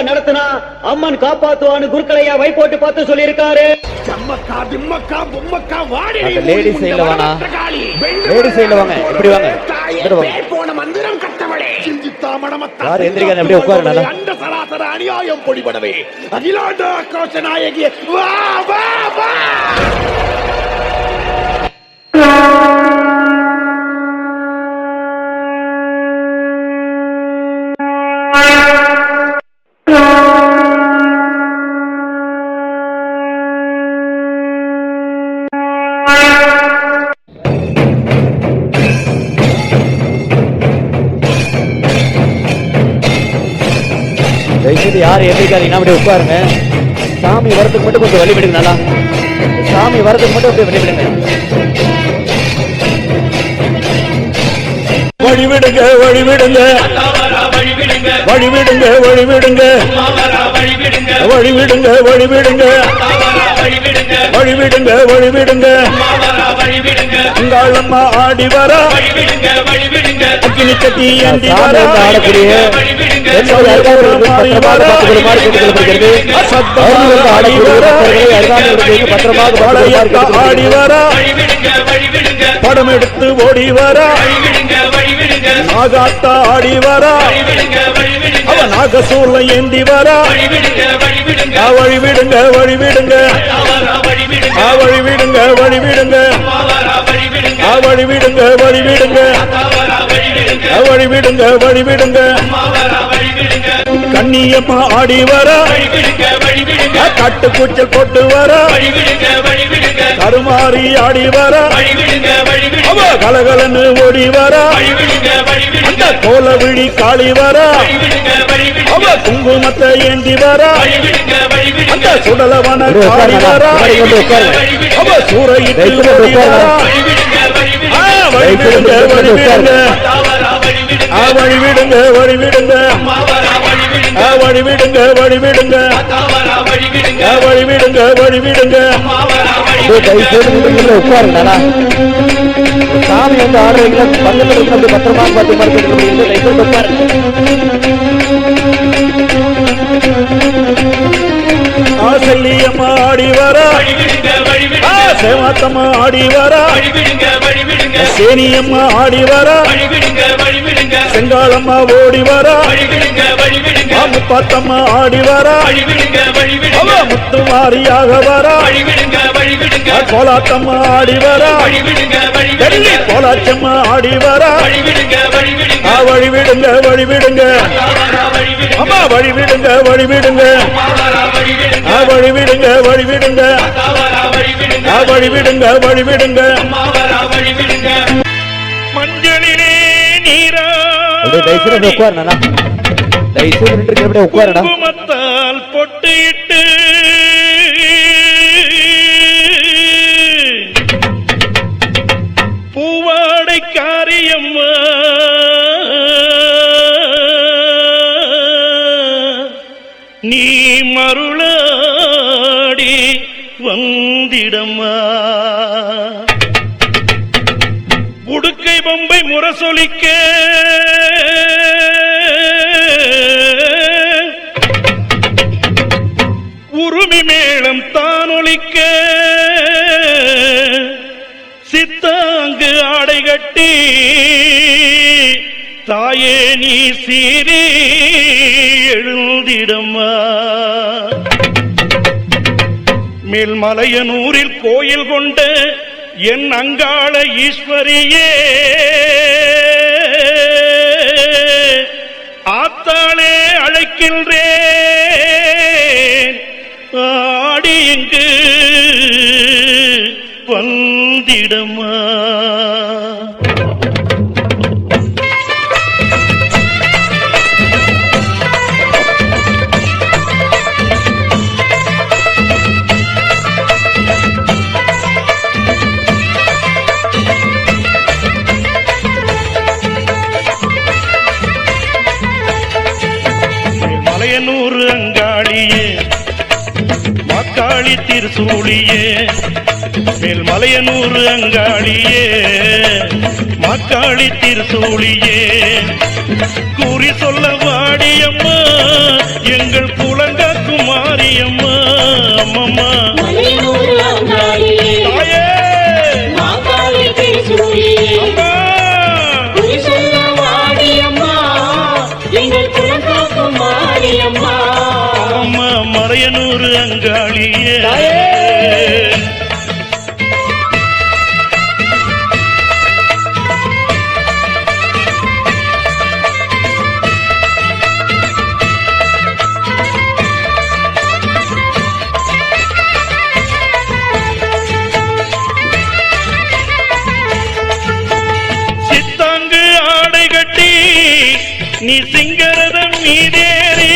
நடத்தினா அம்மன் காப்பாத்துவான்னு குருக்களையா வை போட்டு பார்த்து சொல்லி இருக்காரு. லேடி சைடுல வாங்க, லேடி சைடுல வாங்க, இப்படி வாங்க, போன மந்திரம் கட்டவளே யார் எந்திரிக்காத அப்படியே உட்காருங்க. அந்த சராசர அநியாயம் பொடிபடவே அகிலாண்ட ஆக்ரோஷ நாயகி வா வா வா. யார் எந்திரிக்காதீங்கன்னா அப்படியே உட்காருங்க. சாமி வரதுக்கு மட்டும் கொஞ்சம் வழி விடுங்க. நல்லா சாமி வரதுக்கு மட்டும் அப்படியே வழி விடுங்க. வழிவிடுங்க வழிவிடுங்க வழிவிடுங்க வழிவிடுங்க வழிவிடுங்க வழிவிடுங்க வழிவிடுங்க வழிவிடுங்க உங்களம்மா ஆடி வர அக்கினி கட்டி ஏந்தி வர ஆடக்கூடிய ஆடி வர படம் எடுத்து ஓடி வர நாகாத்தா ஆடி வர அவ நாகசூல ஏந்தி வர வழிவிடுங்க வழிவிடுங்க வழிவிடுங்க வழிவிடுங்க வழிவிடுங்க வழிவிடுங்க வழிவிடுங்க வழிவிடுங்க கண்ணியம்மா ஆடி வர கட்டு கூச்சல் போட்டு வர கருமாறி ஆடி வர அவ கலகலன்னு ஓடி வர அந்த கோல விழி காளி வர அவ குங்குமத்தை ஏந்தி வர அந்த சுடலவன காளி வர அவ சூறையிட்டு ஓடி வர வழிவிடுங்க வழிவிடுங்க வழிவிடுங்க வழிவிடுங்க வழிவிடுங்க வழிவிடுங்க வழிவிடுங்க வழிவிடுங்க உட்காருங்க. சாமி வந்து ஆடுறீங்களா பக்கத்துல இருந்து பத்திரமா பார்த்து மறுபடியும் உட்காரு. ஆசல்லியம்மா ஆடி வர சேவாத்தம்மா ஆடி வர சேனியம்மா ஆடி வர செங்காலம்மா ஓடி வர முப்பாத்தம்மா ஆடி வர முத்துமாரியாக வர கோலாத்தம்மா ஆடி வர கோலாச்சம்மா ஆடி வர வழிவிடுங்க வழிவிடுங்க அம்மா வழிவிடுங்க வழிவிடுங்க வழிவிடுங்க வழிவிடுங்க வழிவிடுங்க வழிவிடுங்க மஞ்சளிலே நீரா உட்காருண்ணா உட்காருடா. குங்குமத்தால் பொட்டிட்டு பூவாடை காரியம்மா நீ மருளாடி வந்திடம்மா உடுக்கை பொம்பை முரசொலிக்க உருமி மேளம் தானொலிக்க சித்தாங்கு ஆடை கட்டி தாயே நீ சீரி எழுந்திடம்மா மேல்மலையனூரில் கோயில் கொண்ட என் அங்காள ஈஸ்வரியே ஆத்தாளே அழைக்கின்றேன் ஆடி இங்கு வந்திடம்மா. மலையனூர் அங்காளியே மக்காளி திருசூழியே மேல்மலையனூர் அங்காளியே மாக்காளி திருசூழியே கூறி சொல்ல வாடியம்மா எங்கள் குலங்காக்கும் மாரியம்மா அம்மம்மா தாயே அம்மா மலையனூர் அங்காளியே சித்தாங்கு ஆடை கட்டி நீ சிங்கரதம் மீதேறி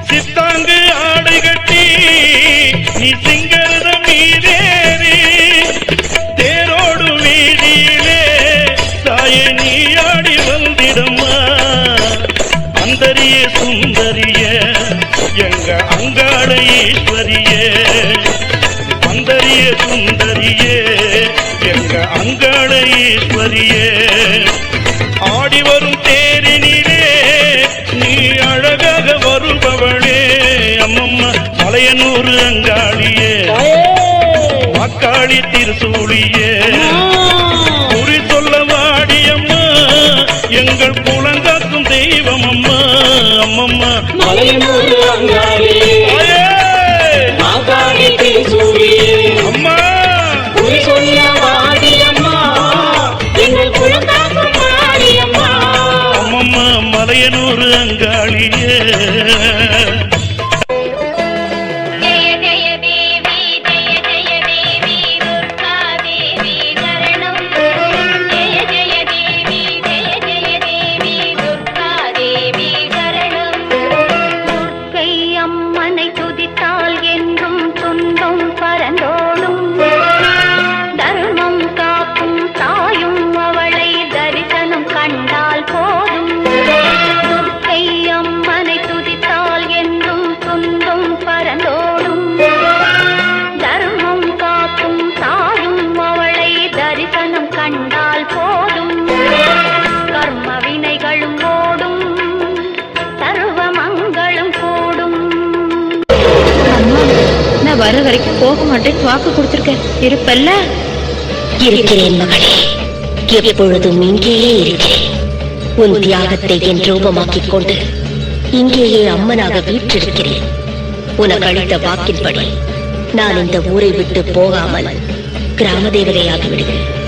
சித்தாங்கு ஆடை கட்டி நீ சிங்கரதம் மீதேறி தேரோடு வீதியிலே தாய நீ ஆடி வந்திடம்மா அந்தரிய சுந்தரிய எங்க அங்காள ஈஸ்வரியே அந்தரிய சுந்தரியே எங்க அங்காள ஈஸ்வரியே ஆடி வரும் தேரினிலே நீ அழகாக வருபவளே அம்மம்மா மலையனூர் அங்காளியே மக்காளி திருசூழியே குறி சொல்ல வாடியம்மா எங்கள் குலங்காக்கும் தெய்வம் அம்மா அம்மம்மா மலையனூர் அங்காளியே மாகாளி திருசூழியே அம்மா குறி சொல்ல வாடியம்மா எங்கள் குலங்காக்கும் மாரியம்மா அம்மம்மா மலையனூர் அங்காளியே வர வரைக்கும் போக மாட்டேன் வாக்கு கொடுத்திருக்கேன் இருப்பல்ல இருக்கிறேன் மகளே எப்பொழுதும் இங்கேயே இருக்கிறேன் உன் தியாகத்தை என் ரூபமாக்கிக் கொண்டு இங்கேயே அம்மனாக வீற்றிருக்கிறேன் உனக்கு அளித்த வாக்கின்படி நான் இந்த ஊரை விட்டு போகாமல் கிராம தேவதையாகி விடுகிறேன்